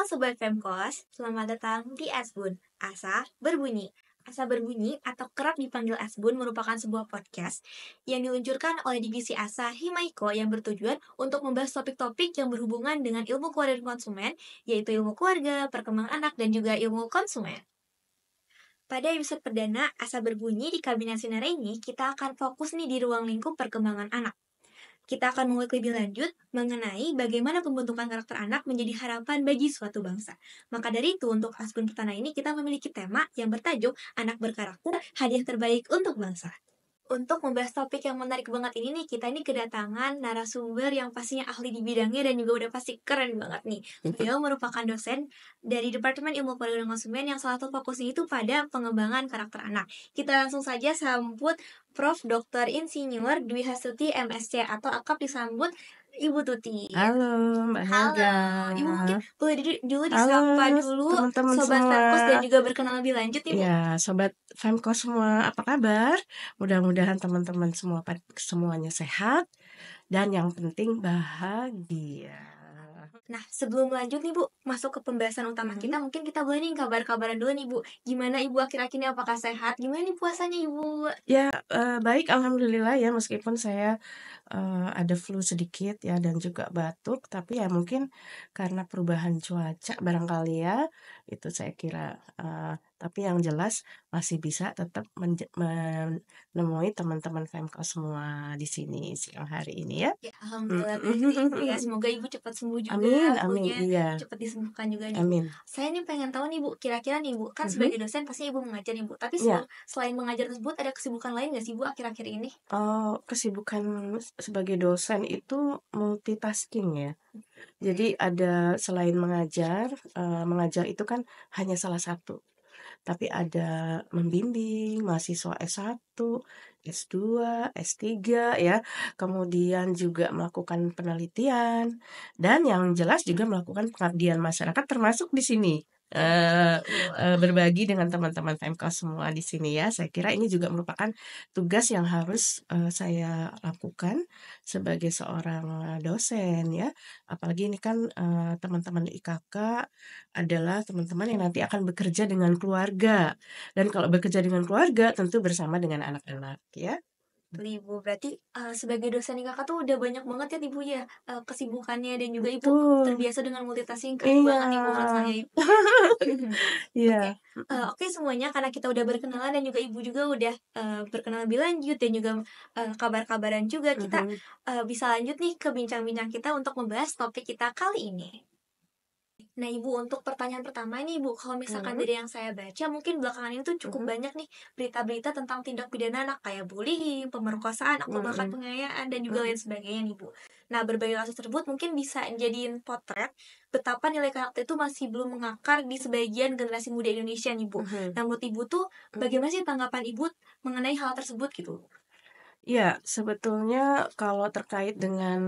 Sobat Femkos, selamat datang di Asbun, Asa Berbunyi. Asa Berbunyi atau kerap dipanggil Asbun merupakan sebuah podcast yang diluncurkan oleh divisi Asa Himaiko yang bertujuan untuk membahas topik-topik yang berhubungan dengan ilmu keluarga dan konsumen, yaitu ilmu keluarga, perkembangan anak, dan juga ilmu konsumen. Pada episode perdana Asa Berbunyi di Kabinet Sinar ini, kita akan fokus nih di ruang lingkup perkembangan anak. Kita akan mengulik lebih lanjut mengenai bagaimana pembentukan karakter anak menjadi harapan bagi suatu bangsa. Maka dari itu, untuk Asbun Pertana ini kita memiliki tema yang bertajuk Anak Berkarakter, Hadiah Terbaik untuk Bangsa. Untuk membahas topik yang menarik banget ini nih, kita ini kedatangan narasumber yang pastinya ahli di bidangnya dan juga udah pasti keren banget nih. Beliau merupakan dosen dari Departemen Ilmu Keluarga dan Konsumen yang salah satu fokusnya itu pada pengembangan karakter anak. Kita langsung saja sambut Prof. Dr. Insinyur Dwi Hastuti MSc atau akrab disambut Ibu Tuti. Halo Mbak Halo, Helga. Ibu mungkin boleh dulu Halo disapa dulu teman-teman Sobat semua. Femkos dan juga berkenalan lebih lanjut Ibu. Ya, Sobat Femkos semua, apa kabar? Mudah-mudahan teman-teman semuanya sehat dan yang penting bahagia. Nah, sebelum lanjut nih Bu, masuk ke pembahasan utama kita, mungkin kita boleh nih kabar-kabaran dulu nih Bu. Gimana Ibu akhir-akhir ini, apakah sehat? Gimana nih puasanya Ibu? Ya, baik alhamdulillah ya, meskipun saya ada flu sedikit ya dan juga batuk, tapi ya mungkin karena perubahan cuaca barangkali ya, itu saya kira, tapi yang jelas masih bisa tetap menemui teman-teman Femkos semua di sini siang hari ini ya. Ya, alhamdulillah banget ya Ibu ya. Semoga Ibu cepat sembuh juga, Amin, flu-nya iya, cepat disembuhkan juga nih Bu. amin. Saya nih pengen tahu nih Bu, kira-kira nih Bu, kan Mhm, sebagai dosen pasti Ibu mengajar nih Bu. Tapi iya. selain mengajar tersebut ada kesibukan lain nggak sih Bu akhir-akhir ini? Kesibukan sebagai dosen itu multitasking ya. Jadi ada selain mengajar, mengajar itu kan hanya salah satu. Tapi ada membimbing mahasiswa S1, S2, S3 ya, kemudian juga melakukan penelitian, dan yang jelas juga melakukan pengabdian masyarakat termasuk di sini. Berbagi dengan teman-teman Femkos semua di sini ya. Saya kira ini juga merupakan tugas yang harus saya lakukan sebagai seorang dosen ya. Apalagi ini kan teman-teman IKK adalah teman-teman yang nanti akan bekerja dengan keluarga. Dan kalau bekerja dengan keluarga tentu bersama dengan anak-anak ya. Ibu, berarti sebagai dosen Kakak tuh udah banyak banget ya Ibu ya kesibukannya dan juga Ibu Betul. terbiasa dengan multitasking, keren Iya. banget Ibu menurut saya Ibu. Oke, Iya. oke semuanya karena kita udah berkenalan dan juga Ibu juga udah berkenalan lebih lanjut dan juga kabar-kabaran juga, kita Mhm. bisa lanjut nih ke bincang-bincang kita untuk membahas topik kita kali ini. Nah Ibu, untuk pertanyaan pertama ini Ibu, kalau misalkan Mhm. dari yang saya baca mungkin belakangan ini tuh cukup Mhm. banyak nih berita-berita tentang tindak pidana anak kayak bullying, pemerkosaan, atau bahkan Mhm. penganiayaan dan juga Mhm. lain sebagainya nih Bu. Nah berbagai kasus tersebut mungkin bisa jadiin potret betapa nilai karakter itu masih belum mengakar di sebagian generasi muda Indonesia nih Bu. Mhm. Nah menurut Ibu tuh bagaimana sih tanggapan Ibu mengenai hal tersebut gitu? Ya, sebetulnya kalau terkait dengan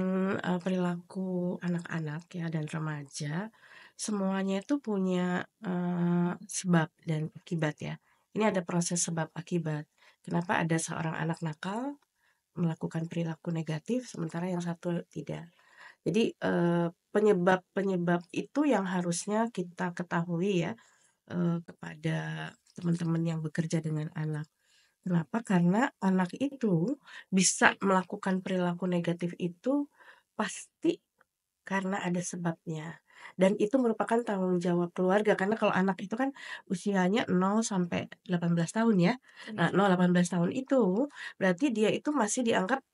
perilaku anak-anak ya dan remaja, semuanya itu punya sebab dan akibat ya. Ini ada proses sebab akibat. Kenapa ada seorang anak nakal melakukan perilaku negatif sementara yang satu tidak. Jadi penyebab-penyebab itu yang harusnya kita ketahui ya kepada teman-teman yang bekerja dengan anak. Kenapa? Karena anak itu bisa melakukan perilaku negatif itu pasti karena ada sebabnya. Dan itu merupakan tanggung jawab keluarga karena kalau anak itu kan usianya 0 sampai 18 tahun ya. Nah, 0 18 tahun itu berarti dia itu masih dianggap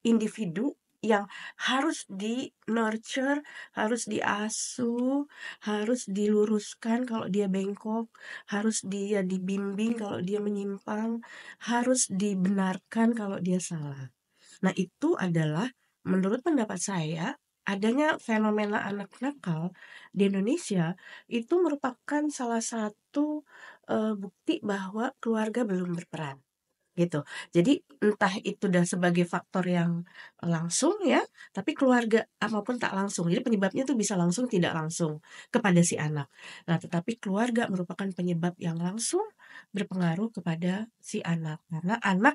individu yang harus di-nurture, harus diasuh, harus diluruskan kalau dia bengkok, harus dia dibimbing kalau dia menyimpang, harus dibenarkan kalau dia salah. Nah, itu adalah menurut pendapat saya, adanya fenomena anak nakal di Indonesia itu merupakan salah satu bukti bahwa keluarga belum berperan. Gitu. Jadi entah itu dan sebagai faktor yang langsung ya, tapi keluarga maupun tak langsung. Jadi penyebabnya itu bisa langsung tidak langsung kepada si anak. Nah, tetapi keluarga merupakan penyebab yang langsung berpengaruh kepada si anak. Karena anak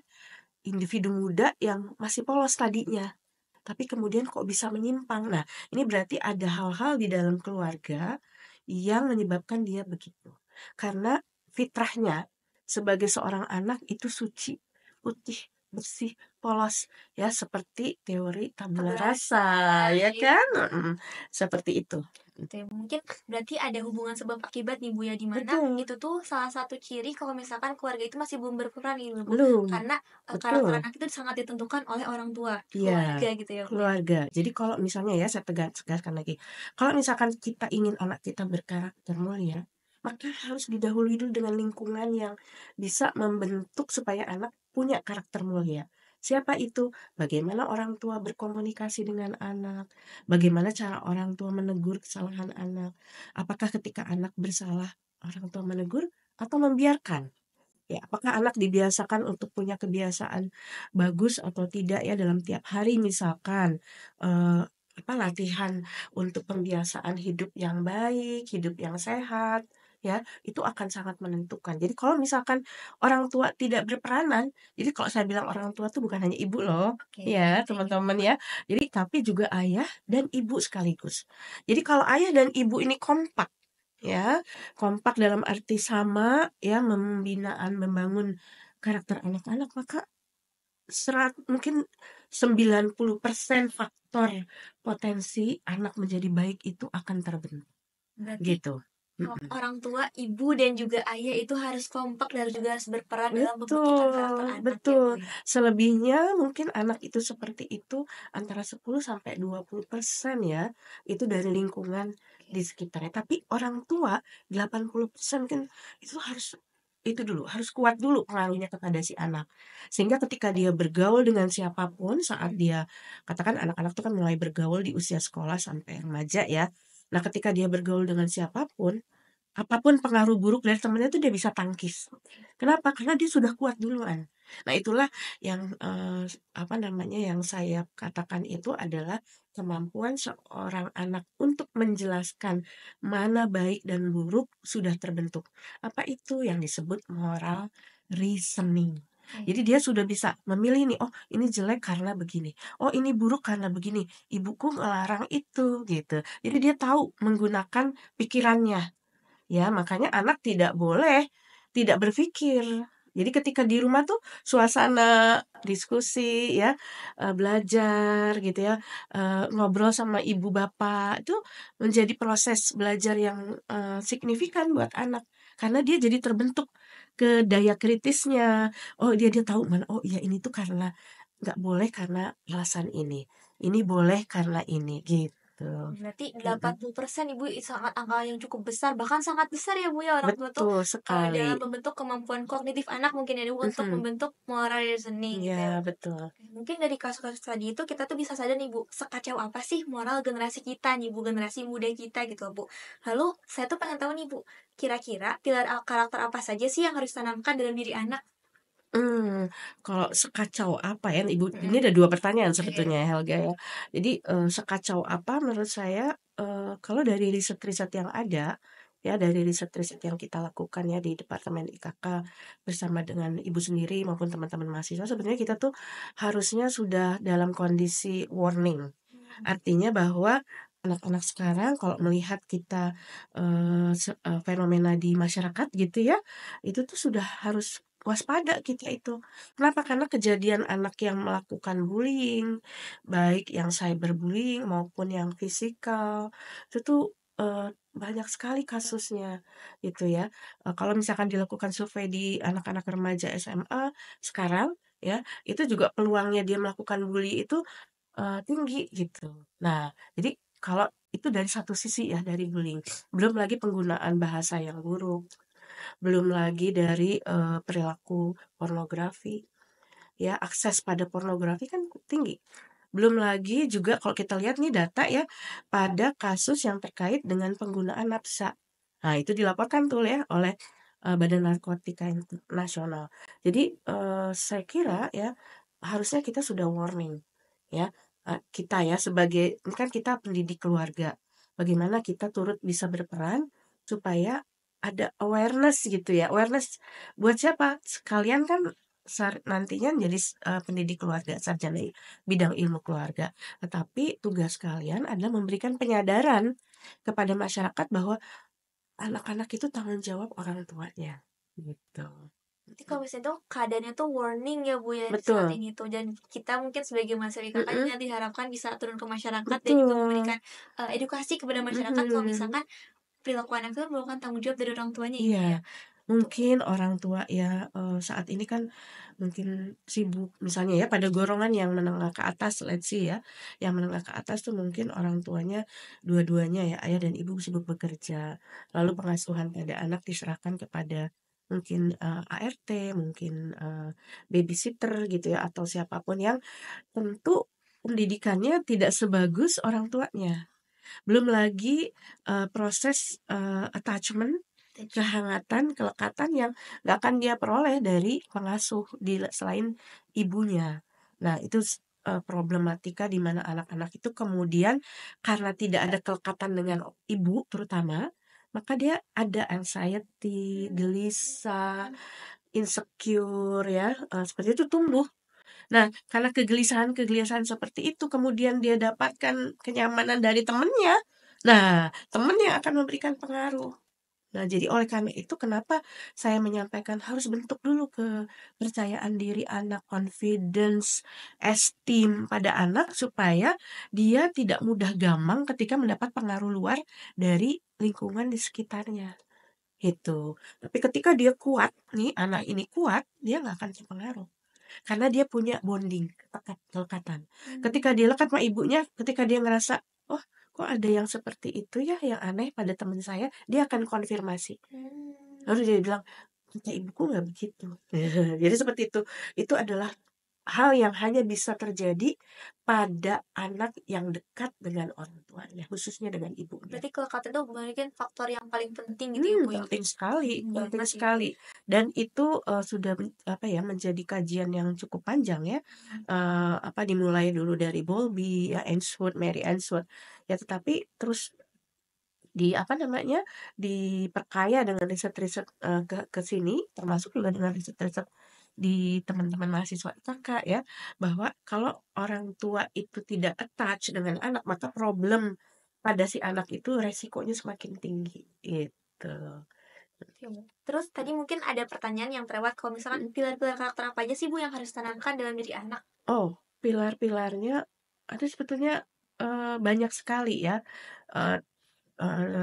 individu muda yang masih polos tadinya, tapi kemudian kok bisa menyimpang. Nah, ini berarti ada hal-hal di dalam keluarga yang menyebabkan dia begitu. Karena fitrahnya sebagai seorang anak itu suci, putih, bersih, polos, ya seperti teori tabula Tabula rasa, rasa, ya iya. kan? Seperti itu. Gitu ya. Mungkin berarti ada hubungan sebab akibat nih Bu ya, di mana Betul, itu tuh salah satu ciri kalau misalkan keluarga itu masih belum berperan nih Bu. belum, Karena karakter betul. anak itu sangat ditentukan oleh orang tua, Iya, keluarga gitu ya Bu ya. keluarga. Jadi kalau misalnya ya saya tegaskan lagi, kalau misalkan kita ingin anak kita berkarakter mulia, maka harus didahului dulu dengan lingkungan yang bisa membentuk supaya anak punya karakter mulia. Siapa itu? Bagaimana orang tua berkomunikasi dengan anak, bagaimana cara orang tua menegur kesalahan anak, apakah ketika anak bersalah orang tua menegur atau membiarkan? Ya, apakah anak dibiasakan untuk punya kebiasaan bagus atau tidak ya dalam tiap hari misalkan, latihan untuk pembiasaan hidup yang baik, hidup yang sehat, ya, itu akan sangat menentukan. Jadi kalau misalkan orang tua tidak berperanan, jadi kalau saya bilang orang tua tuh bukan hanya ibu loh, Oke, ya thank you. teman-teman ya. Jadi tapi juga ayah dan ibu sekaligus. Jadi kalau ayah dan ibu ini kompak ya, kompak dalam arti sama ya membangun karakter anak-anak, maka mungkin 90% faktor potensi anak menjadi baik itu akan terbentuk, Berarti gitu. Mhm. orang tua, ibu dan juga ayah itu harus kompak dan juga harus berperan dalam pembentukan karakter Betul anak ya betul. Bu ya. Selebihnya mungkin anak itu seperti itu antara 10 sampai 20% ya, itu dari lingkungan Oke. di sekitarnya. Tapi orang tua 80% kan itu harus kuat dulu pengaruhnya kepada si anak. Sehingga ketika dia bergaul dengan siapapun saat dia katakan anak-anak itu kan mulai bergaul di usia sekolah sampai remaja ya. Nah, ketika dia bergaul dengan siapapun, apapun pengaruh buruk dari temennya tuh dia bisa tangkis. Kenapa? Karena dia sudah kuat duluan. Nah, itulah yang, yang saya katakan itu adalah kemampuan seorang anak untuk menjelaskan mana baik dan buruk sudah terbentuk. Apa itu? Yang disebut moral reasoning. Oke. Jadi dia sudah bisa memilih nih, "Oh, ini jelek karena begini. Oh, ini buruk karena begini. Ibuku ngelarang itu," gitu. Jadi dia tahu menggunakan pikirannya. Ya, makanya anak tidak boleh tidak berpikir. Jadi ketika di rumah tuh suasana diskusi ya, belajar gitu ya, ngobrol sama ibu bapak itu menjadi proses belajar yang, signifikan buat anak. Karena dia jadi terbentuk ke daya kritisnya. Oh, dia tahu mana, oh iya ini tuh karena nggak boleh karena alasan ini boleh karena ini, gitu. Berarti Mhm. 80% Ibu sangat angka yang cukup besar, bahkan sangat besar ya Bu ya orang tua tuh Betul sekali. dalam membentuk kemampuan kognitif anak mungkin ya Bu untuk Mhm. membentuk moral reasoning Iya, gitu ya. betul. Mungkin dari kasus-kasus tadi itu kita tuh bisa sadar nih Bu, sekacau apa sih moral generasi kita nih Bu, generasi muda kita gitu loh Bu. Lalu saya tuh pengen tahu nih Bu, kira-kira pilar karakter apa saja sih yang harus ditanamkan dalam diri anak? Mmm, kalau sekacau apa ya, Ibu ini Mhm. ada 2 pertanyaan Oke. sebetulnya ya, Helga, ya. Jadi, sekacau apa menurut saya, kalau dari riset-riset yang ada, ya dari riset-riset yang kita lakukan ya di Departemen IKK bersama dengan Ibu sendiri maupun teman-teman mahasiswa, sebenarnya kita tuh harusnya sudah dalam kondisi warning. Artinya bahwa anak-anak sekarang kalau melihat kita, fenomena di masyarakat gitu ya, itu tuh sudah harus waspada kita itu. Kenapa? Karena kejadian anak yang melakukan bullying, baik yang cyberbullying maupun yang fisikal, itu tuh, banyak sekali kasusnya gitu ya. Kalau misalkan dilakukan survei di anak-anak remaja SMA sekarang ya, itu juga peluangnya dia melakukan bully itu tinggi gitu. Nah, jadi kalau itu dari satu sisi ya, dari bullying. Belum lagi penggunaan bahasa yang buruk, belum lagi dari, perilaku pornografi, ya akses pada pornografi kan tinggi. Belum lagi juga kalau kita lihat nih data ya, pada kasus yang terkait dengan penggunaan nafsa. Nah, itu dilaporkan tuh ya oleh, Badan Narkotika Nasional. Jadi, saya kira ya, harusnya kita sudah warning ya, kita ya sebagai ini kan kita pendidik keluarga, bagaimana kita turut bisa berperan supaya ada awareness gitu ya, awareness buat siapa? Sekalian kan nantinya menjadi pendidik keluarga, sarjana bidang ilmu keluarga. Tetapi tugas kalian adalah memberikan penyadaran kepada masyarakat bahwa anak-anak itu tanggung jawab orang tuanya, gitu. Berarti kalau misalnya tuh keadaannya tuh warning ya Bu ya saat Betul, ini tuh, dan kita mungkin sebagai mahasiswa IKK mhm, juga diharapkan bisa turun ke masyarakat dan juga betul, memberikan, edukasi kepada masyarakat kalau mhm. misalkan perilaku anak itu merupakan tanggung jawab dari orang tuanya ya Iya, Bu ya? Tuh. mungkin orang tua ya, saat ini kan mungkin sibuk, misalnya ya pada golongan yang menengah ke atas, let's say ya, yang menengah ke atas tuh mungkin orang tuanya dua-duanya ya, ayah dan ibu sibuk bekerja, lalu pengasuhan pada anak diserahkan kepada mungkin, ART, mungkin, babysitter gitu ya, atau siapapun yang tentu pendidikannya tidak sebagus orang tuanya. Belum lagi, proses, attachment, kehangatan, kelekatan yang nggak akan dia peroleh dari pengasuh selain ibunya. Nah itu problematika di mana anak-anak itu kemudian karena tidak ada kelekatan dengan ibu terutama, maka dia ada anxiety, gelisah, insecure ya, seperti itu tumbuh. Nah, karena kegelisahan-kegelisahan seperti itu kemudian dia dapatkan kenyamanan dari temennya. Nah, temen yang akan memberikan pengaruh. Nah, jadi oleh karena itu kenapa saya menyampaikan harus bentuk dulu kepercayaan diri anak, confidence, esteem pada anak supaya dia tidak mudah gamang ketika mendapat pengaruh luar dari lingkungan di sekitarnya, gitu. Tapi ketika dia kuat nih, anak ini kuat, dia nggak akan terpengaruh. Karena dia punya bonding, kelekatan. Ketika dia lekat sama ibunya, ketika dia ngerasa, "Oh, kok ada yang seperti itu ya, yang aneh pada teman saya," dia akan konfirmasi. Mmm. Lalu dia bilang, "Kata ibuku nggak begitu." Jadi seperti itu. Itu adalah hal yang hanya bisa terjadi pada anak yang dekat dengan orang tuanya, khususnya dengan ibunya. Berarti kelekatan itu mungkin faktor yang paling penting gitu ya Bu ya Penting untuk sekali, penting banget ya Bu sekali. ya? Dan itu, sudah apa ya, menjadi kajian yang cukup panjang ya, apa, dimulai dulu dari Bowlby, ya, Ainsworth, Mary Ainsworth, ya tetapi terus apa namanya, diperkaya dengan riset-riset, ke sini, termasuk juga dengan riset-riset di teman-teman mahasiswa IKK ya, bahwa kalau orang tua itu tidak attach dengan anak, maka problem pada si anak itu resikonya semakin tinggi, gitu. Oke Bu. Terus tadi mungkin ada pertanyaan yang terlewat, kalau misalkan Mhm. pilar-pilar karakter apa aja sih Bu yang harus ditanamkan dalam diri anak? Oh, pilar-pilarnya ada sebetulnya, banyak sekali ya, eee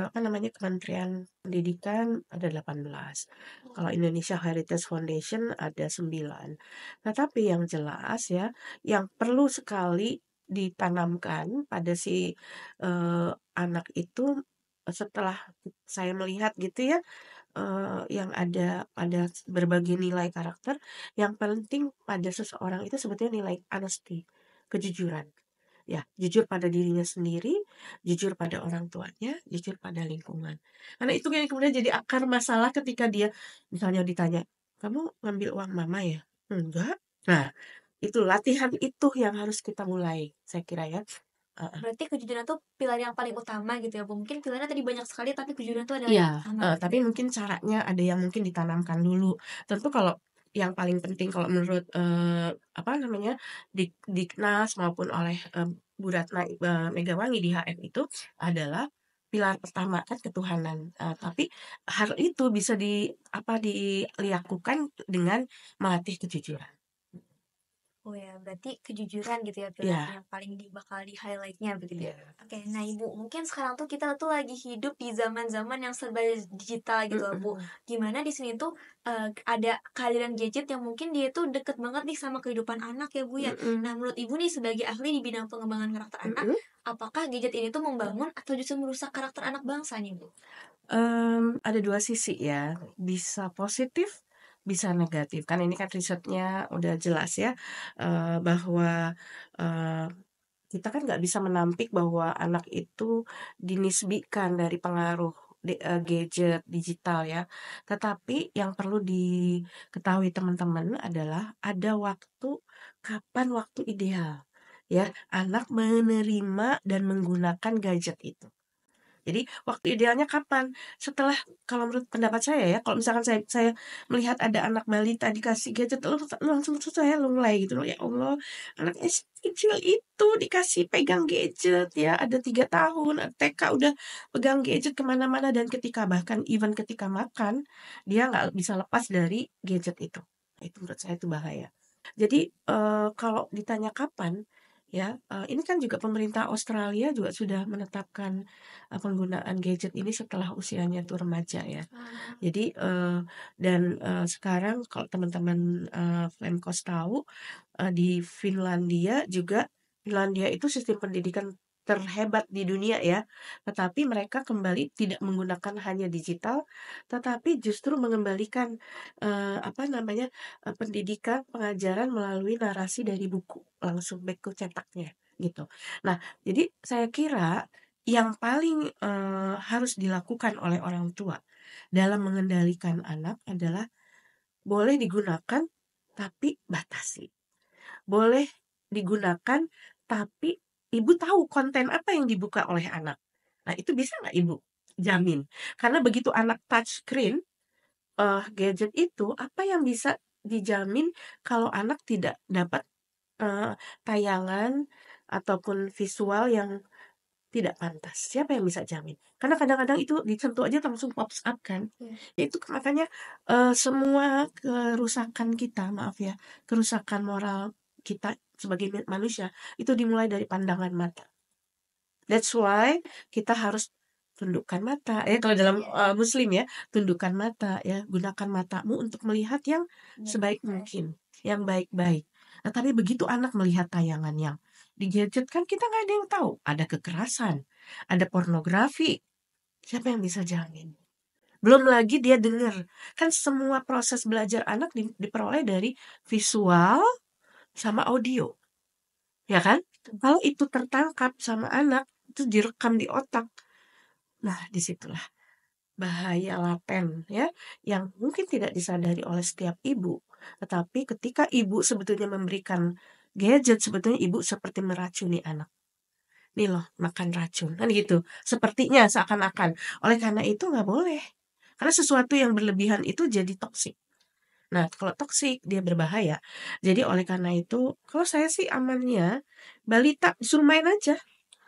apa namanya, Kementerian Pendidikan ada 18, kalau Indonesia Heritage Foundation ada 9. Tetapi yang jelas ya, yang perlu sekali ditanamkan pada si, anak itu, setelah saya melihat gitu ya, yang ada berbagai nilai karakter, yang penting pada seseorang itu sebetulnya nilai honesty, kejujuran. Ya, jujur pada dirinya sendiri, jujur pada orang tuanya, jujur pada lingkungan. Karena itu yang kemudian jadi akar masalah ketika dia misalnya ditanya, "Kamu ngambil uang mama ya?" "Enggak." Nah, itu latihan itu yang harus kita mulai, saya kira ya. Heeh. Berarti kejujuran tuh pilar yang paling utama gitu ya Bu? Mungkin pilarnya tadi banyak sekali tapi kejujuran tuh adalah Iya, yang utama gitu tapi ya? mungkin caranya ada yang mungkin ditanamkan dulu. Tentu kalau yang paling penting kalau menurut, apa namanya, Dignas maupun oleh, Bu Ratna, Megawangi di HM itu adalah pilar pertama kan ketuhanan, tapi hal itu bisa apa, dilakukan dengan melatih kejujuran. Oh ya, berarti kejujuran gitu ya pilar Iya yang paling bakal di-highlight-nya begitu ya? iya, Oke, nah Ibu, mungkin sekarang tuh kita tuh lagi hidup di zaman-zaman yang serba digital gitu loh Bu. mhm Gimana di sini tuh, ada kehadiran gadget yang mungkin dia tuh deket banget nih sama kehidupan anak ya Bu ya. mhm Nah menurut Ibu nih sebagai ahli di bidang pengembangan karakter anak, mhm. apakah gadget ini tuh membangun atau justru merusak karakter anak bangsa nih Bu? Ada 2 sisi ya, bisa positif, bisa negatif. Kan ini kan risetnya udah jelas ya, bahwa, eee, kita kan nggak bisa menampik bahwa anak itu dinisbikan dari pengaruh gadget, digital ya. Tetapi yang perlu diketahui teman-teman adalah ada waktu, kapan waktu ideal, ya, anak menerima dan menggunakan gadget itu. Jadi waktu idealnya kapan? Setelah kalau menurut pendapat saya ya, kalau misalkan saya melihat ada anak balita dikasih gadget, lu langsung saya lunglai gitu loh, "Ya Allah, anaknya sekecil itu dikasih pegang gadget ya, ada 3 tahun, TK udah pegang gadget kemana mana dan ketika bahkan even ketika makan, dia nggak bisa lepas dari gadget itu." Itu menurut saya itu bahaya. Jadi, kalau ditanya kapan, ya, ini kan juga pemerintah Australia juga sudah menetapkan, penggunaan gadget ini setelah usianya tuh remaja ya. Ah, Jadi, dan, sekarang kalau teman-teman, Femkos tahu, di Finlandia juga, Finlandia itu sistem pendidikan terhebat di dunia ya, tetapi mereka kembali tidak menggunakan hanya digital, tetapi justru mengembalikan, apa namanya, pendidikan, pengajaran melalui narasi dari buku, langsung back ke cetaknya, gitu. Nah, jadi saya kira yang paling, harus dilakukan oleh orang tua dalam mengendalikan anak adalah boleh digunakan, tapi batasi. Boleh digunakan, tapi ibu tahu konten apa yang dibuka oleh anak. Nah, itu bisa nggak ibu jamin? Karena begitu anak touch screen, gadget itu, apa yang bisa dijamin kalau anak tidak dapat, tayangan ataupun visual yang tidak pantas? Siapa yang bisa jamin? Karena kadang-kadang itu disentuh aja langsung pops up kan. iya. Ya itu makanya, semua kerusakan kita, maaf ya, kerusakan moral kita sebagai manusia, itu dimulai dari pandangan mata. That's why kita harus tundukkan mata, ya kalau dalam, Iya, iya. muslim ya, tundukkan mata ya, gunakan matamu untuk melihat yang Benar. sebaik mungkin, yang baik-baik. Nah, tapi begitu anak melihat tayangan yang di gadget kan kita nggak ada yang tahu, ada kekerasan, ada pornografi, siapa yang bisa jamin? Belum lagi dia dengar, kan semua proses belajar anak diperoleh dari visual sama audio, ya kan? Kalau itu tertangkap sama anak, itu direkam di otak, nah disitulah bahaya laten ya, yang mungkin tidak disadari oleh setiap ibu. Tetapi ketika ibu sebetulnya memberikan gadget, sebetulnya ibu seperti meracuni anak. "Nih loh, makan racun," kan gitu. Sepertinya seakan-akan. Oleh karena itu nggak boleh. Karena sesuatu yang berlebihan itu jadi toksik. Nah, kalau toksik dia berbahaya. Jadi oleh karena itu, kalau saya sih amannya balita suruh main aja.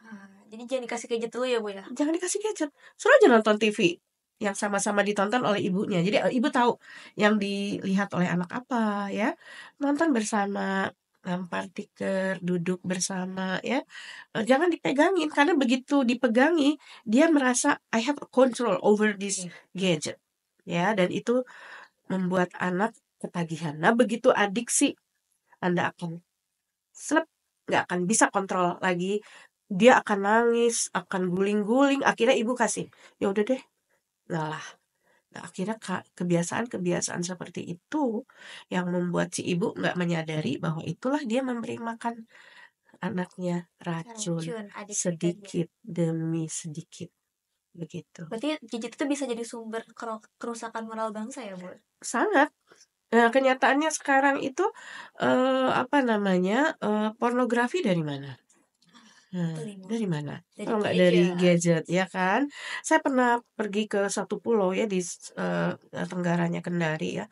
Ah, jadi jangan dikasih gadget dulu ya, Bu, ya? Jangan dikasih gadget, suruh aja nonton TV yang sama-sama ditonton oleh ibunya. Jadi, ibu tahu yang dilihat oleh anak apa ya, nonton bersama, lempar tikar, duduk bersama ya, jangan dipegangin karena begitu dipegangi dia merasa, "I have a control over this Iya. gadget." Ya, dan itu membuat anak ketagihan. Nah, begitu adiksi, Anda akan nggak akan bisa kontrol lagi, dia akan nangis, akan guling-guling, akhirnya ibu kasih, "Ya udah deh, ngalah." Nah, akhirnya kebiasaan-kebiasaan seperti itu yang membuat si ibu nggak menyadari bahwa itulah dia memberi makan anaknya racun Racun adiksi tadi ya. sedikit demi sedikit, begitu. Berarti gadget itu bisa jadi sumber kerusakan moral bangsa ya, Bu? Sangat. Kenyataannya sekarang itu, apa namanya, pornografi dari mana? Betul nih, Bu. Dari mana? Dari Kalau nggak dari gadget. gadget, ya kan? Saya pernah pergi ke satu pulau ya di tenggaranya Kendari ya,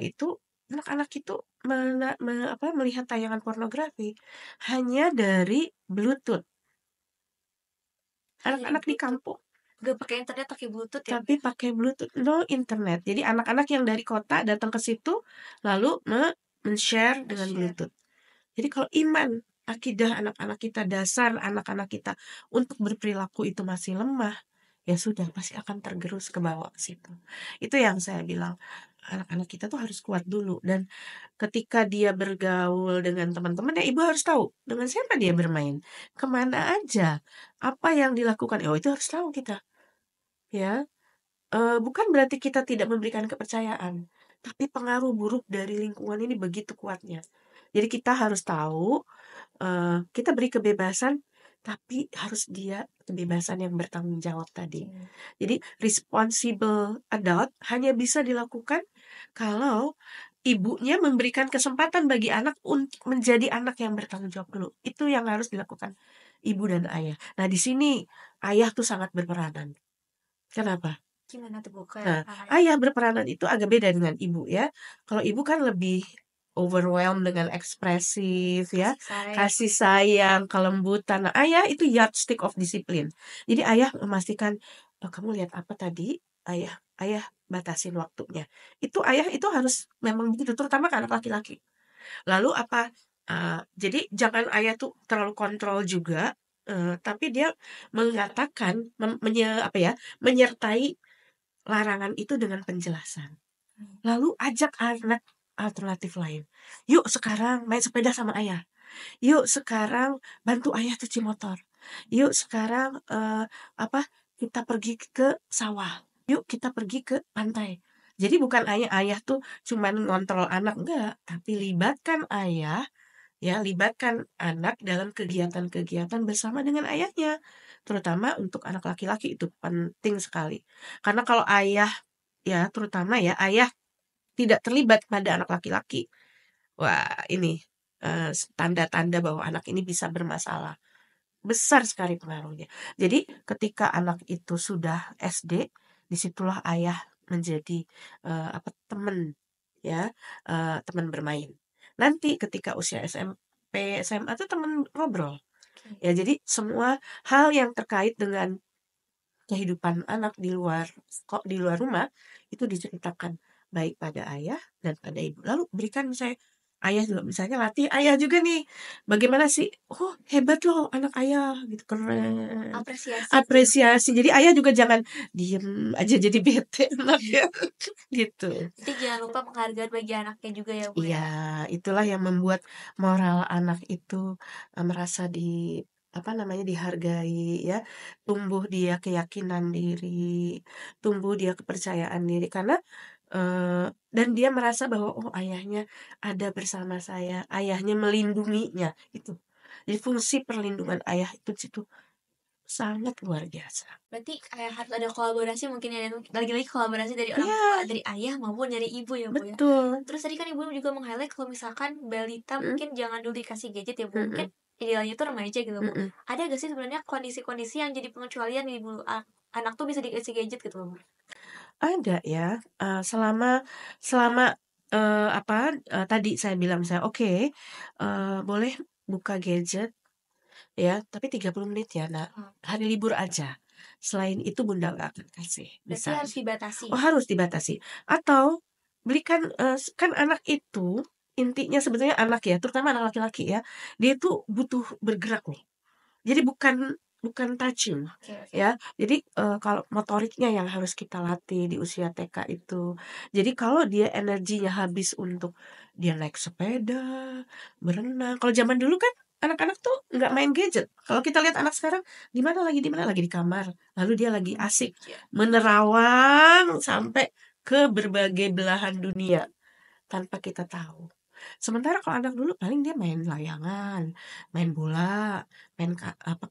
itu anak-anak itu melihat tayangan pornografi hanya dari Bluetooth, Hanya dari anak-anak di Bluetooth. kampung, Gak pakai internet, pakai Bluetooth ya, Bu? tapi pakai Bluetooth, no internet. Jadi anak-anak yang dari kota datang ke situ lalu men-share dengan Share. Bluetooth. Jadi kalau iman, akidah anak-anak kita, dasar anak-anak kita untuk berperilaku itu masih lemah, ya sudah pasti akan tergerus ke bawah ke situ. Itu yang saya bilang, anak-anak kita tuh harus kuat dulu dan ketika dia bergaul dengan teman-teman ya ibu harus tahu dengan siapa dia bermain, kemana aja, apa yang dilakukan, oh itu harus tahu kita, ya. Bukan berarti kita tidak memberikan kepercayaan, tapi pengaruh buruk dari lingkungan ini begitu kuatnya. Jadi kita harus tahu, kita beri kebebasan, tapi harus dia kebebasan yang bertanggung jawab tadi. Oke. Jadi responsible adult hanya bisa dilakukan kalau ibunya memberikan kesempatan bagi anak untuk menjadi anak yang bertanggung jawab dulu. Itu yang harus dilakukan ibu dan ayah. Nah, di sini ayah tuh sangat berperanan. Kenapa? Gimana tuh Bu? Nah, Kayak ayah berperanan itu agak beda dengan ibu ya. Kalau ibu kan lebih overwhelmed dengan ekspresif ya, kasih sayang. kasih sayang, kelembutan. Nah, ayah itu yardstick of disiplin. Jadi ayah memastikan, "Oh, kamu lihat apa tadi? Ayah batasin waktunya." Itu ayah itu harus memang begitu, terutama ke anak laki-laki. Lalu apa, jadi jangan ayah tuh terlalu kontrol juga, tapi dia mengatakan, apa ya, menyertai larangan itu dengan penjelasan. Lalu ajak anak alternatif lain. "Yuk sekarang main sepeda sama ayah. Yuk sekarang bantu ayah cuci motor. Yuk sekarang, kita pergi ke sawah. Yuk kita pergi ke pantai." Jadi bukan ayah tuh cuman ngontrol anak, enggak, tapi libatkan ayah, ya libatkan anak dalam kegiatan-kegiatan bersama dengan ayahnya. Terutama untuk anak laki-laki itu penting sekali. Karena kalau ayah ya terutama ya ayah tidak terlibat pada anak laki-laki. Wah, ini, tanda-tanda bahwa anak ini bisa bermasalah. Besar sekali pengaruhnya. Jadi ketika anak itu sudah SD, disitulah ayah menjadi, teman, ya, teman bermain. Nanti ketika usia SMP, SMA tuh teman ngobrol. Oke. Ya, jadi semua hal yang terkait dengan kehidupan anak di luar kok di luar rumah, itu diceritakan baik pada ayah dan pada ibu. Lalu berikan misalnya ayah juga misalnya latih ayah juga nih, bagaimana sih, "Oh hebat loh anak ayah," gitu, "keren." Apresiasi gitu ya. Apresiasi, jadi ayah juga jangan diem aja jadi bete anaknya, gitu. Berarti jangan lupa penghargaan bagi anaknya juga ya Bu Iya, ya. itulah yang membuat moral anak itu, merasa apa namanya, dihargai ya, tumbuh dia keyakinan diri, tumbuh dia kepercayaan diri karena, dan dia merasa bahwa, "Oh ayahnya ada bersama saya, ayahnya melindunginya," itu. Jadi fungsi perlindungan ayah itu di situ sangat luar biasa. Berarti kayak harus ada kolaborasi mungkin ya, dan lagi-lagi kolaborasi dari orang tua, Iya, dari ayah maupun dari ibu ya Bu ya. betul, Terus tadi kan Ibu juga meng-highlight kalau misalkan balita mhm, mungkin jangan dulu dikasih gadget ya Bu, mungkin mhm, idealnya itu remaja gitu Bu. mhm. Ada gak sih sebenarnya kondisi-kondisi yang jadi pengecualian nih Bu, anak tuh bisa dikasih gadget gitu loh Bu? Ada ya, selama selama, tadi saya bilang misalnya, "Oke, boleh buka gadget ya, tapi 30 menit ya Nak, Oke, hari libur aja. Selain itu Bunda nggak akan kasih," berarti harus misalnya. dibatasi. Oh harus dibatasi. Atau belikan, kan anak itu intinya sebetulnya anak ya, terutama anak laki-laki ya, dia itu butuh bergerak loh. Jadi bukan touching, Oke, oke. ya. Jadi, kalau motoriknya yang harus kita latih di usia TK itu. Jadi kalau dia energinya habis untuk dia naik sepeda, berenang, kalau zaman dulu kan anak-anak tuh nggak main gadget. Kalau kita lihat anak sekarang, di mana lagi di mana? Lagi di kamar, lalu dia lagi asik Iya. menerawang sampai ke berbagai belahan dunia tanpa kita tahu. Sementara kalau anak dulu paling dia main layangan, main bola, main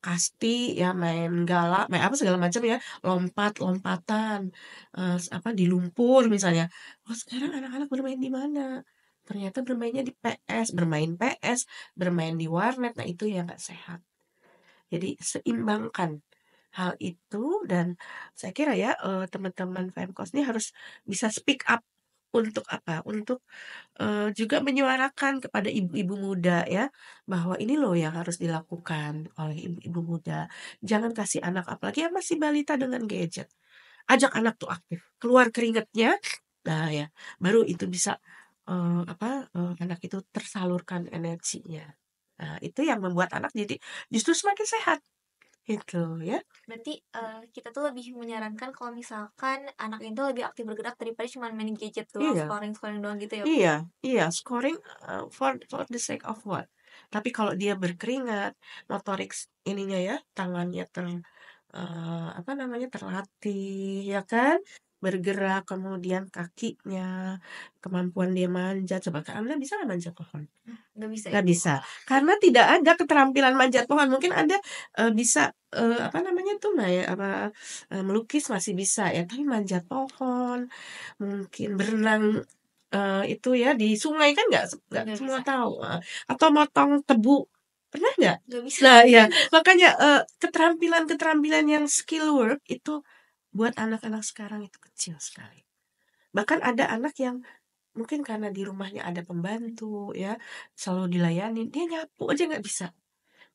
kasti ya, main gala, main apa segala macam ya, lompat-lompatan, di lumpur misalnya. Oh sekarang anak-anak bermain di mana? Ternyata bermainnya di PS, bermain di warnet, nah itu yang nggak sehat. Jadi seimbangkan hal itu dan saya kira ya, teman-teman Femkos ini harus bisa speak up untuk apa, untuk juga menyuarakan kepada ibu-ibu muda ya, bahwa ini loh yang harus dilakukan oleh ibu-ibu muda. Jangan kasih anak apalagi yang masih balita dengan gadget. Ajak anak tuh aktif, keluar keringatnya, nah ya, baru itu bisa, anak itu tersalurkan energinya. Nah, itu yang membuat anak jadi justru semakin sehat, gitu ya. Berarti kita tuh lebih menyarankan kalau misalkan anak itu lebih aktif bergerak daripada cuma main gadget doang, Iya. scrolling-scrolling doang gitu ya Bu Iya ya? iya, scoring, for the sake of what? Tapi kalau dia berkeringat, motorik ininya ya, tangannya apa namanya, terlatih, ya kan? Bergerak, kemudian kakinya, kemampuan dia manjat, coba Kak Anda bisa nggak manjat pohon? Nggak bisa ya Nggak Bu? bisa, karena tidak ada keterampilan manjat pohon. Mungkin Anda, bisa, apa namanya tuh, melukis masih bisa ya, tapi manjat pohon, mungkin berenang itu ya di sungai kan nggak Nggak semua bisa. tahu, atau motong tebu, pernah nggak? Nggak bisa. Nah ya, makanya, keterampilan-keterampilan yang skill work itu buat anak-anak sekarang itu kecil sekali. Bahkan ada anak yang mungkin karena di rumahnya ada pembantu ya, selalu dilayani, dia nyapu aja nggak bisa,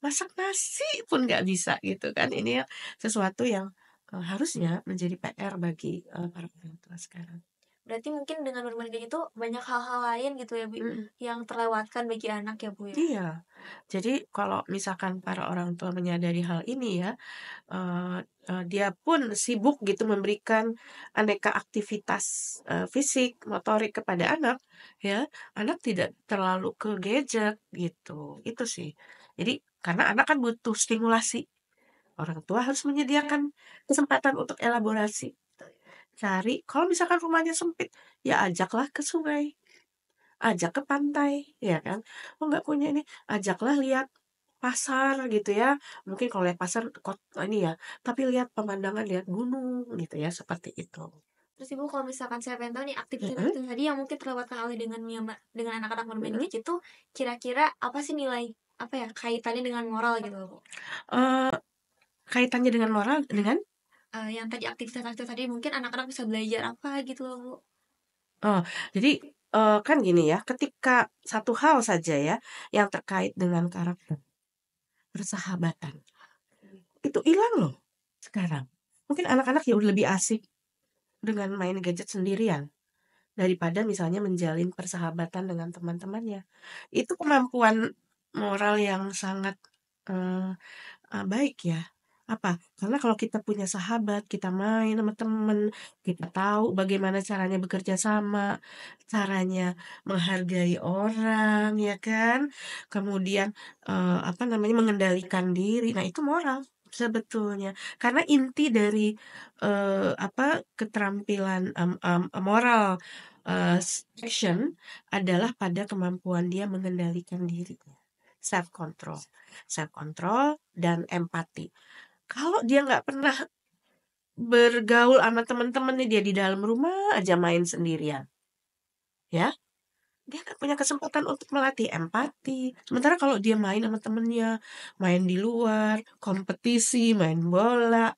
masak nasi pun nggak bisa gitu kan. Ini ya sesuatu yang, harusnya menjadi PR bagi, para orang tua sekarang. Berarti mungkin dengan bermain kayak gitu banyak hal-hal lain gitu ya, Bu, Mhm. yang terlewatkan bagi anak ya, Bu, ya? Iya. Jadi kalau misalkan para orang tua menyadari hal ini ya, eee eee, dia pun sibuk gitu memberikan aneka aktivitas, fisik, motorik kepada anak, ya, anak tidak terlalu ke gadget gitu, itu sih. Jadi karena anak kan butuh stimulasi, orang tua harus menyediakan kesempatan untuk elaborasi. Cari kalau misalkan rumahnya sempit, ya ajaklah ke sungai. Ajak ke pantai, ya kan. Oh, nggak punya ini, ajaklah lihat pasar gitu ya. Mungkin kalau lihat pasar ini ya, tapi lihat pemandangan, lihat gunung gitu ya, seperti itu. Terus Ibu kalau misalkan saya pengen tahu nih Mhm aktivitas-aktivitas tadi yang mungkin terlewatkan oleh dengan anak-anak bermain mhm. gadget itu kira-kira apa sih nilai apa ya kaitannya dengan moral gitu loh, Bu? Eee, Kaitannya dengan moral dengan Yang tadi aktivitas-aktivitas tadi mungkin anak-anak bisa belajar apa gitu loh, Bu? oh, jadi, kan gini ya, ketika satu hal saja ya, yang terkait dengan karakter, persahabatan, itu hilang loh sekarang. Mungkin anak-anak ya udah lebih asik dengan main gadget sendirian. Daripada misalnya menjalin persahabatan dengan teman-temannya. Itu kemampuan moral yang sangat, eee baik ya. Apa, karena kalau kita punya sahabat, kita main sama temen, kita tahu bagaimana caranya bekerja sama, caranya menghargai orang, ya kan. Kemudian, apa namanya, mengendalikan diri. Nah, itu moral sebetulnya. Karena inti dari, apa, keterampilan, moral, action adalah pada kemampuan dia mengendalikan dirinya, self control. Self control dan empati. Kalau dia nggak pernah bergaul sama temen-temennya, dia di dalam rumah aja main sendirian, ya, dia nggak punya kesempatan untuk melatih empati. Sementara kalau dia main sama temennya, main di luar, kompetisi, main bola,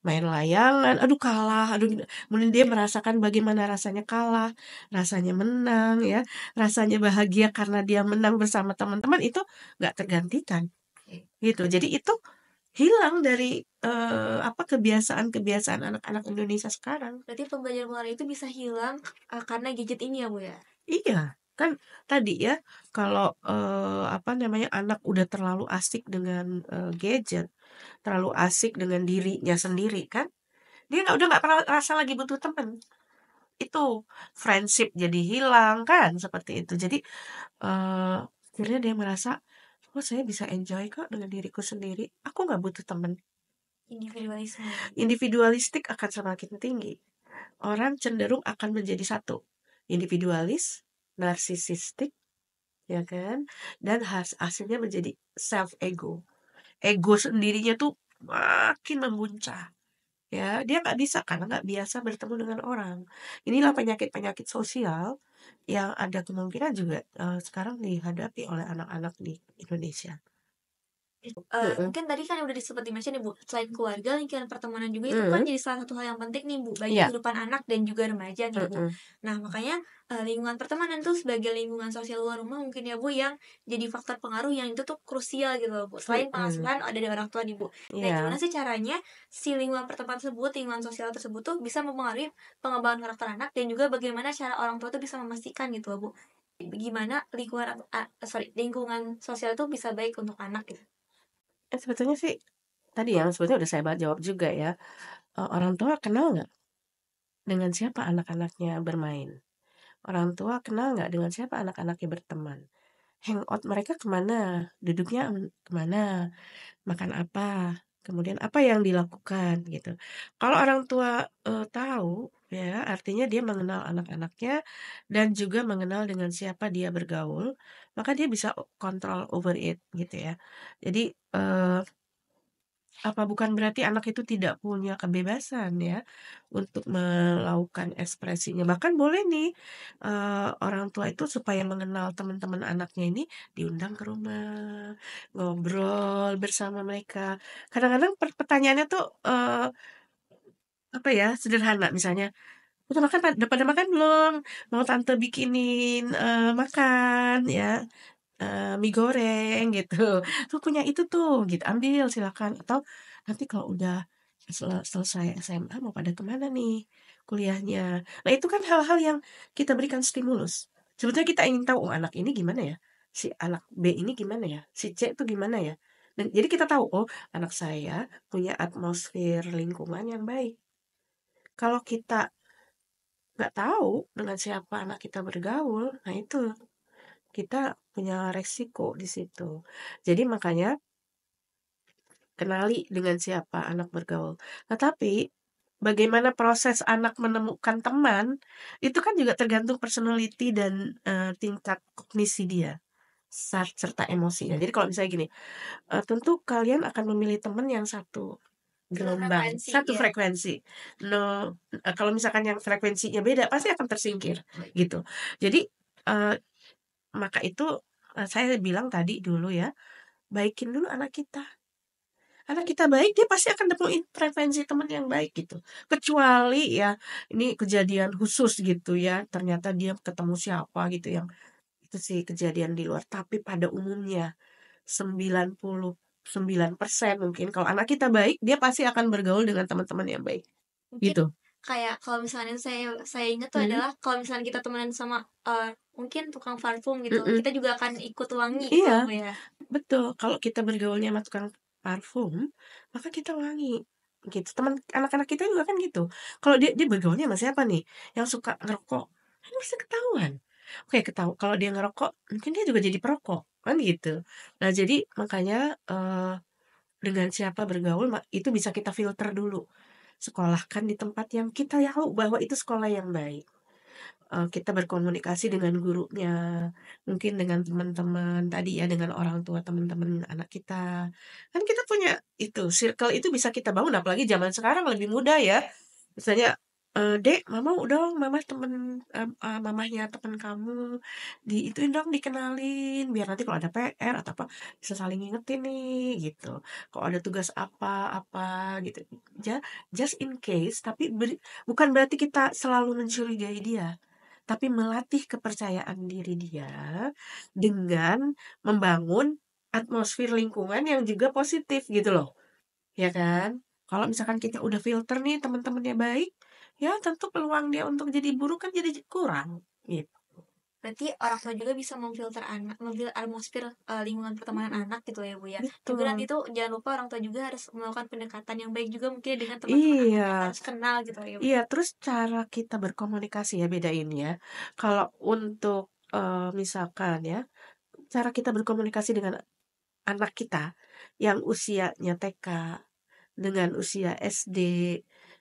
main layangan, aduh kalah, aduh kemudian dia merasakan bagaimana rasanya kalah, rasanya menang ya, rasanya bahagia karena dia menang bersama teman-teman, itu nggak tergantikan, gitu. Jadi itu hilang dari, apa, kebiasaan-kebiasaan anak-anak Indonesia sekarang. Berarti pembelajaran moral itu bisa hilang, karena gadget ini ya, Bu, ya? Iya, kan tadi ya, kalau, apa namanya, anak udah terlalu asik dengan, gadget, terlalu asik dengan dirinya sendiri kan, dia udah nggak pernah rasa lagi butuh temen. Itu, friendship jadi hilang kan, seperti itu. Jadi, eee, akhirnya dia merasa, "Oh, saya bisa enjoy kok dengan diriku sendiri, aku nggak butuh temen." Individualisme ya, Bu? Individualistik akan semakin tinggi. Orang cenderung akan menjadi satu, individualis, narsisistik, ya kan, dan hasilnya menjadi self ego. Ego sendirinya tuh makin memuncak, ya. Dia nggak bisa karena nggak biasa bertemu dengan orang. Inilah penyakit-penyakit sosial yang ada kemungkinan juga, sekarang dihadapi oleh anak-anak di Indonesia. Mhm Mungkin tadi kan udah sempat di-mention nih, Bu, selain keluarga, lingkungan pertemanan juga itu kan mhm, jadi salah satu hal yang penting nih, Bu, bagi iya, kehidupan anak dan juga remaja nih, Bu. mhm, Nah, makanya, lingkungan pertemanan tuh sebagai lingkungan sosial luar rumah mungkin ya, Bu, yang jadi faktor pengaruh yang itu tuh krusial gitu loh, Bu. Selain mhm, pengasuhan ada dari orang tua nih, Bu. Nah, gimana iya. sih caranya si lingkungan pertemanan tersebut, lingkungan sosial tersebut tuh bisa mempengaruhi pengembangan karakter anak dan juga bagaimana cara orang tua tuh bisa memastikan gitu loh, Bu, gimana lingkungan sosial tuh bisa baik untuk anak gitu? Sebetulnya sih tadi yang sebetulnya udah saya jawab juga ya, orang tua kenal nggak dengan siapa anak-anaknya bermain? Orang tua kenal nggak dengan siapa anak-anaknya berteman? Hangout mereka kemana? Duduknya kemana? Makan apa? Kemudian apa yang dilakukan gitu. Kalau orang tua, tahu ya artinya dia mengenal anak-anaknya dan juga mengenal dengan siapa dia bergaul, maka dia bisa kontrol over it gitu ya. Jadi, Apa bukan berarti anak itu tidak punya kebebasan ya, untuk melakukan ekspresinya. Bahkan boleh nih, orang tua itu supaya mengenal teman-teman anaknya ini diundang ke rumah, ngobrol bersama mereka. Kadang-kadang pertanyaannya tuh, apa ya, sederhana misalnya, udah pada makan belum? Mau tante bikinin, makan ya, mie goreng gitu, "Tuh punya itu tuh," gitu, "ambil silakan." Atau nanti kalau udah selesai SMA mau pada kemana nih kuliahnya. Nah itu kan hal-hal yang kita berikan stimulus. Sebetulnya kita ingin tahu, "Oh anak ini gimana ya? Si anak B ini gimana ya? Si C itu gimana ya?" Dan jadi kita tahu, "Oh anak saya punya atmosfer lingkungan yang baik." Kalau kita nggak tahu dengan siapa anak kita bergaul, nah itu kita punya resiko di situ. Jadi makanya kenali dengan siapa anak bergaul. Tetapi bagaimana proses anak menemukan teman, itu kan juga tergantung personality dan, tingkat kognisi dia, serta emosinya. Jadi kalau misalnya gini, tentu kalian akan memilih teman yang satu gelombang, Frekuensi satu ya. frekuensi. Kalau misalkan yang frekuensinya beda, pasti akan tersingkir, gitu. Jadi, eee, maka itu, saya bilang tadi dulu ya, baikin dulu anak kita. Anak kita baik, dia pasti akan nemuin frekuensi teman yang baik gitu. Kecuali ya, ini kejadian khusus gitu ya, ternyata dia ketemu siapa gitu yang itu sih kejadian di luar. Tapi pada umumnya 99% mungkin kalau anak kita baik, dia pasti akan bergaul dengan teman-teman yang baik, Mungkin gitu. kayak kalau misalnya saya ingat tuh Mhm, adalah kalau misalnya kita temenan sama, mungkin tukang parfum gitu, mhm. kita juga akan ikut wangi gitu Iya, loh, Bu, ya. betul. Kalau kita bergaulnya sama tukang parfum, maka kita wangi, gitu. Teman anak-anak kita juga kan gitu. Kalau dia dia bergaulnya sama siapa nih, yang suka ngerokok, kan bisa ketahuan. Oke, kalau dia ngerokok, mungkin dia juga jadi perokok, kan gitu. Nah, jadi makanya, dengan siapa bergaul itu bisa kita filter dulu. Sekolahkan di tempat yang kita tahu bahwa itu sekolah yang baik. Kita berkomunikasi dengan gurunya, mungkin dengan teman-teman tadi ya, dengan orang tua teman-teman anak kita. Kan kita punya itu, circle itu bisa kita bangun, apalagi zaman sekarang lebih mudah ya. Misalnya, "Dek, mama mau dong, mamahnya teman kamu, ituin dong, dikenalin, biar nanti kalau ada PR atau apa, bisa saling ngingetin nih," gitu. Kalau ada tugas apa gitu. Ja just in case, tapi bukan berarti kita selalu mencurigai dia. Tapi melatih kepercayaan diri dia dengan membangun atmosfer lingkungan yang juga positif gitu loh, ya kan? Kalau misalkan kita udah filter nih teman-temannya baik, ya tentu peluang dia untuk jadi buruk kan jadi kurang, gitu. Berarti orang tua juga bisa memfilter atmosfer, lingkungan pertemanan Mhm, anak gitu ya, Bu, ya. Juga nanti betul. tuh jangan lupa orang tua juga harus melakukan pendekatan yang baik juga mungkin dengan teman-teman anaknya, Iya harus kenal gitu ya, Bu. iya, terus cara kita berkomunikasi ya bedain ya. Kalau untuk, misalkan ya, cara kita berkomunikasi dengan anak kita yang usianya TK dengan usia SD,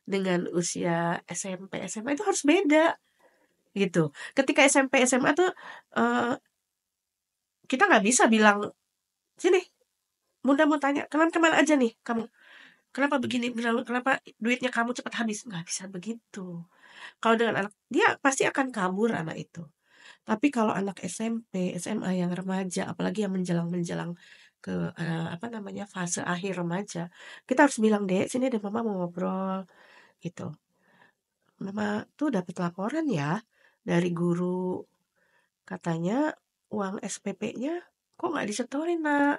dengan usia SMP, SMA itu harus beda, gitu. Ketika SMP, SMA tuh, eee, kita nggak bisa bilang, "Sini, Bunda mau tanya, kemana aja nih kamu? Kenapa begini? Kenapa duitnya kamu cepat habis?" Nggak bisa begitu. Kalau dengan anak dia pasti akan kabur anak itu. Tapi kalau anak SMP, SMA yang remaja, apalagi yang menjelang-menjelang ke, apa namanya, fase akhir remaja, kita harus bilang, "Dek, sini deh mama mau ngobrol," gitu. "Mama tuh dapat laporan ya dari guru, katanya uang SPP-nya kok nggak disetorin, Nak.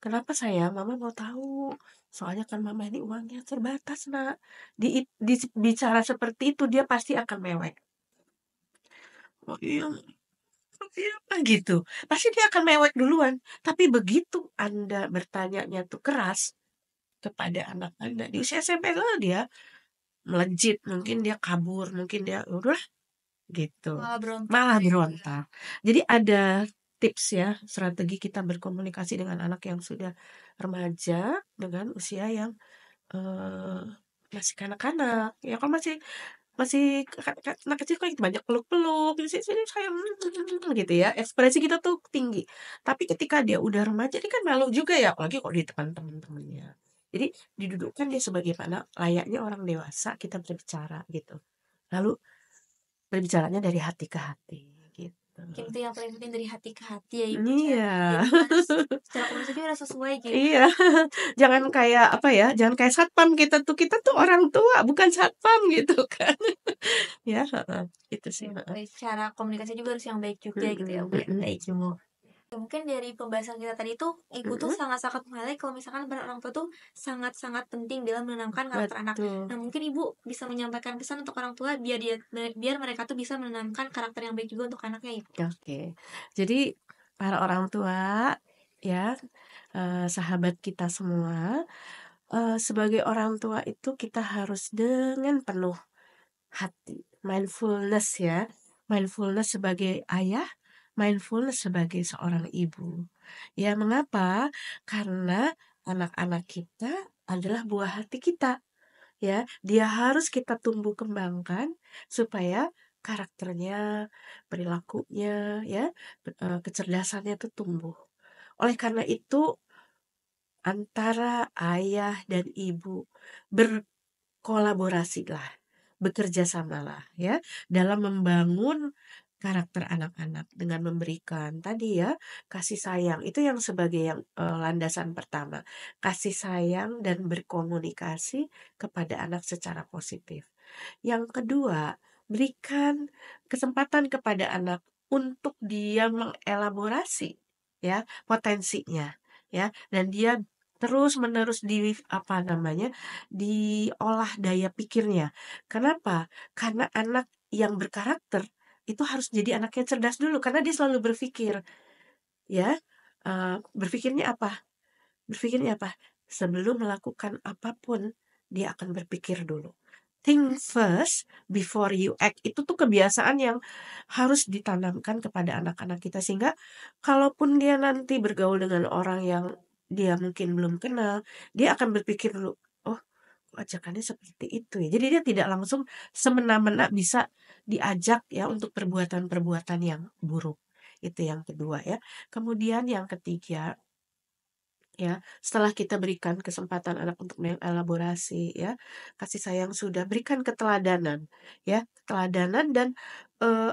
Kenapa sayang? Mama mau tahu. Soalnya kan mama ini uangnya terbatas, Nak." Bicara seperti itu dia pasti akan mewek. "Oh iya oh iya, gitu. Pasti dia akan mewek duluan. Tapi begitu Anda bertanyanya tuh keras kepada anak Anda di usia SMP tuh dia melejit, mungkin dia kabur, mungkin dia, "Ya udahlah," gitu, Malah berontak malah gitu ya, Bu, ya. berontak. Jadi ada tips ya, strategi kita berkomunikasi dengan anak yang sudah remaja dengan usia yang, eee, masih kanak-kanak. Ya kalau masih masih anak kecil kan banyak peluk-peluk, "Sini sini sayang," gitu ya, ekspresi kita tuh tinggi. Tapi ketika dia udah remaja, dia kan malu juga ya, apalagi kalau di depan temen-temennya. Jadi didudukkan dia sebagaimana layaknya orang dewasa kita berbicara gitu. Lalu berbicaranya dari hati ke hati gitu. Mungkin itu yang paling penting, dari hati ke hati ya Ibu ya. Iya. Jadi harus secara komunikasi harus sesuai gitu. Iya. Jangan kayak apa ya, jangan kayak satpam kita tuh orang tua bukan satpam gitu kan. Ya, heeh, itu sih, heeh. Cara komunikasi juga harus yang baik juga gitu ya Bu ya. Baik. Mungkin dari pembahasan kita tadi tuh, Ibu tuh Mhm, sangat-sangat meng kalau misalkan peran orang tua tuh sangat-sangat penting dalam menanamkan karakter anak. betul. Nah, mungkin Ibu bisa menyampaikan pesan untuk orang tua biar mereka tuh bisa menanamkan karakter yang baik juga untuk anaknya, Ibu. Oke. Jadi para orang tua ya, sahabat kita semua, sebagai orang tua itu kita harus dengan penuh hati, mindfulness ya, mindfulness sebagai ayah, mindfulness sebagai seorang ibu. Ya mengapa? Karena anak-anak kita adalah buah hati kita. Ya, dia harus kita tumbuh kembangkan supaya karakternya, perilakunya, ya, kecerdasannya itu tumbuh. Oleh karena itu, antara ayah dan ibu berkolaborasilah, bekerja samalah, ya, dalam membangun karakter anak-anak dengan memberikan tadi ya, kasih sayang. Itu yang sebagai yang landasan pertama, kasih sayang dan berkomunikasi kepada anak secara positif. Yang kedua, berikan kesempatan kepada anak untuk dia mengelaborasi ya potensinya ya, dan dia terus-menerus apa namanya, diolah daya pikirnya. Kenapa? Karena anak yang berkarakter itu harus jadi anak yang cerdas dulu karena dia selalu berpikir ya, berpikirnya apa? Berpikirnya apa? Sebelum melakukan apapun, dia akan berpikir dulu. Think first before you act. Itu tuh kebiasaan yang harus ditanamkan kepada anak-anak kita sehingga kalaupun dia nanti bergaul dengan orang yang dia mungkin belum kenal, dia akan berpikir dulu, "Oh, kok ajakannya seperti itu ya?" Jadi dia tidak langsung semena-mena bisa diajak ya untuk perbuatan-perbuatan yang buruk. Itu yang kedua ya. Kemudian yang ketiga, ya, setelah kita berikan kesempatan anak untuk mengelaborasi ya, kasih sayang sudah, berikan keteladanan ya, keteladanan dan,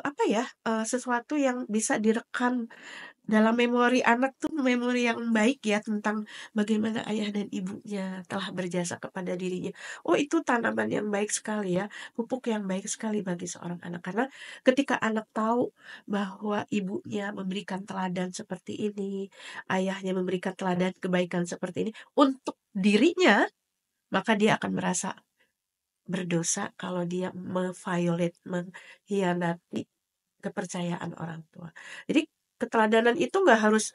apa ya, sesuatu yang bisa direkam dalam memori anak tuh memori yang baik ya tentang bagaimana ayah dan ibunya telah berjasa kepada dirinya. Oh itu tanaman yang baik sekali ya, pupuk yang baik sekali bagi seorang anak. Karena ketika anak tahu bahwa ibunya memberikan teladan seperti ini, ayahnya memberikan teladan kebaikan seperti ini untuk dirinya, maka dia akan merasa berdosa kalau dia mengkhianati kepercayaan orang tua. Jadi keteladanan itu nggak harus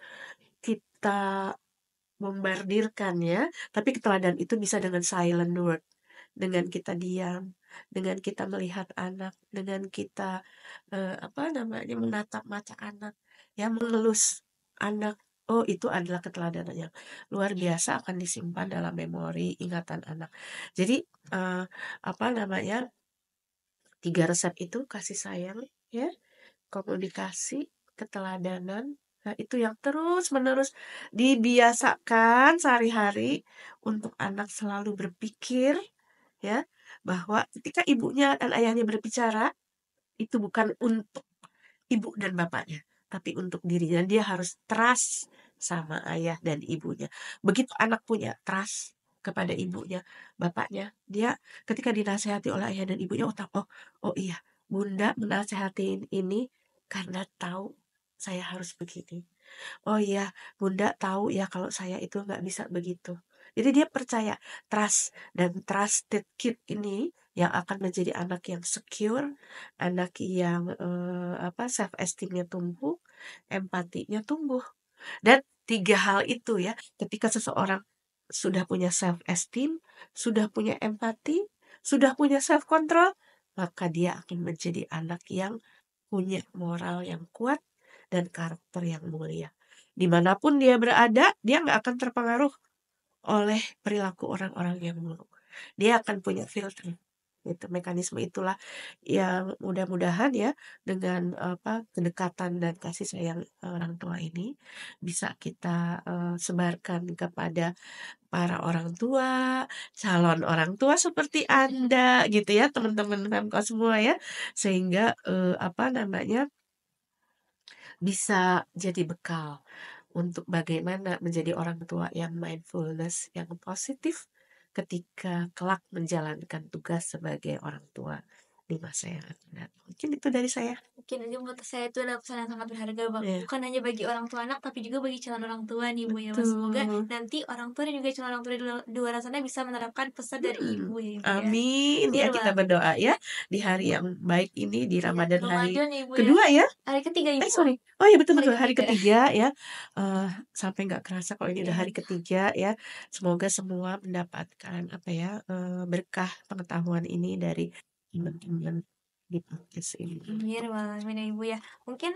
kita bombardirkan ya, tapi keteladanan itu bisa dengan silent word, dengan kita diam, dengan kita melihat anak, dengan kita, apa namanya, menatap mata anak, ya, mengelus anak. Oh, itu adalah keteladanan yang luar biasa akan disimpan dalam memori ingatan anak. Jadi, apa namanya, 3 resep itu kasih sayang ya, komunikasi, keteladanan, nah itu yang terus-menerus dibiasakan sehari-hari untuk anak selalu berpikir ya, bahwa ketika ibunya dan ayahnya berbicara, itu bukan untuk ibu dan bapaknya, tapi untuk dirinya. Dia harus trust sama ayah dan ibunya. Begitu anak punya trust kepada ibunya, bapaknya, dia ketika dinasehati oleh ayah dan ibunya, oh, oh iya, bunda menasehatin ini karena tahu saya harus begini. Oh iya, bunda tahu ya kalau saya itu nggak bisa begitu. Jadi dia percaya, trust, dan trusted kid ini yang akan menjadi anak yang secure, anak yang apa self esteemnya tumbuh, empatinya tumbuh. Dan 3 hal itu ya, ketika seseorang sudah punya self esteem, sudah punya empati, sudah punya self control, maka dia akan menjadi anak yang punya moral yang kuat dan karakter yang mulia. Dimanapun dia berada, dia nggak akan terpengaruh oleh perilaku orang-orang yang buruk. Dia akan punya filter. gitu. Mekanisme itulah yang mudah-mudahan ya dengan, kedekatan dan kasih sayang orang tua ini bisa kita, sebarkan kepada para orang tua, calon orang tua seperti Anda gitu ya, teman-teman Pemko semua ya. Sehingga, bisa jadi bekal untuk bagaimana menjadi orang tua yang mindfulness, yang positif ketika kelak menjalankan tugas sebagai orang tua di masa yang akan datang. Mungkin itu dari saya. Mungkin ini menurut saya itu adalah pesan yang sangat berharga, Bang. Iya, Bukan hanya bagi orang tua anak, tapi juga bagi calon orang tua nih, Bu, ya, Mas. Semoga betul. nanti orang tua dan juga calon orang tua di luar sana bisa menerapkan pesan dari Ibu ya, Bu, ya. Amin ya, Bener kita banget. berdoa ya Nah, di hari yang baik ini, di iya, Ramadan hari Ramadan ya, Ibu, ya. kedua ya? Hari ketiga, Ibu. Sorry. Oh ya, betul Hari betul, hari ketiga. ketiga ya, sampai nggak kerasa kalau ini udah Iya. hari ketiga ya. Semoga semua mendapatkan berkah pengetahuan ini dari teman-teman di podcast ini. Amin, amin ya Ibu ya. Mungkin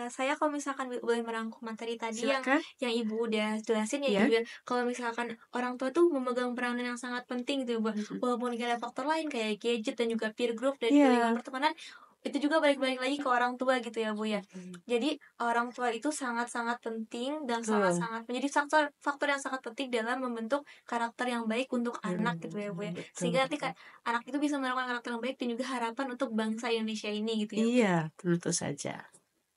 saya kalau misalkan boleh merangkum materi tadi Silakan. yang Ibu udah jelasin ya Ya. Ibu ya. Kalau misalkan orang tua tuh memegang peranan yang sangat penting gitu Bu. Mhm. Walaupun gak ada faktor lain kayak gadget dan juga peer group dan juga lingkungan Iya. pertemanan, itu juga balik-balik lagi ke orang tua gitu ya Bu ya. Mhm. Jadi orang tua itu sangat-sangat penting dan Betul. sangat-sangat menjadi faktor faktor yang sangat penting dalam membentuk karakter yang baik untuk anak gitu ya Bu ya. Betul Sehingga nanti betul. anak itu bisa menemukan karakter yang baik dan juga harapan untuk bangsa Indonesia ini gitu ya Bu ya. Iya, tentu saja.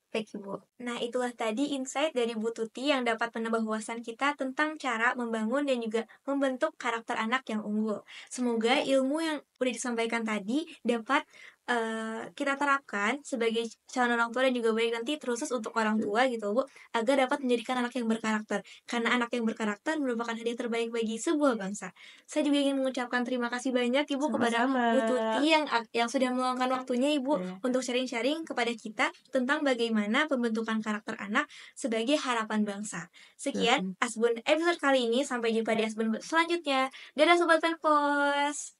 Baik Ibu. Nah itulah tadi insight dari Bu Tuti yang dapat menambah wawasan kita tentang cara membangun dan juga membentuk karakter anak yang unggul. Semoga ilmu yang udah disampaikan tadi dapat kita terapkan sebagai calon orang tua dan juga baik nanti terus untuk orang tua gitu Bu, agar dapat menjadikan anak yang berkarakter. Karena anak yang berkarakter merupakan hadiah terbaik bagi sebuah bangsa. Saya juga ingin mengucapkan terima kasih banyak Ibu kepada Sama-sama. Bu Tuti yang sudah meluangkan waktunya Ibu Iya. untuk sharing-sharing kepada kita tentang bagaimana pembentukan karakter anak sebagai harapan bangsa. Sekian Mhm. Asbun episode kali ini, sampai jumpa di Asbun selanjutnya. Dadah Sobat Penpos!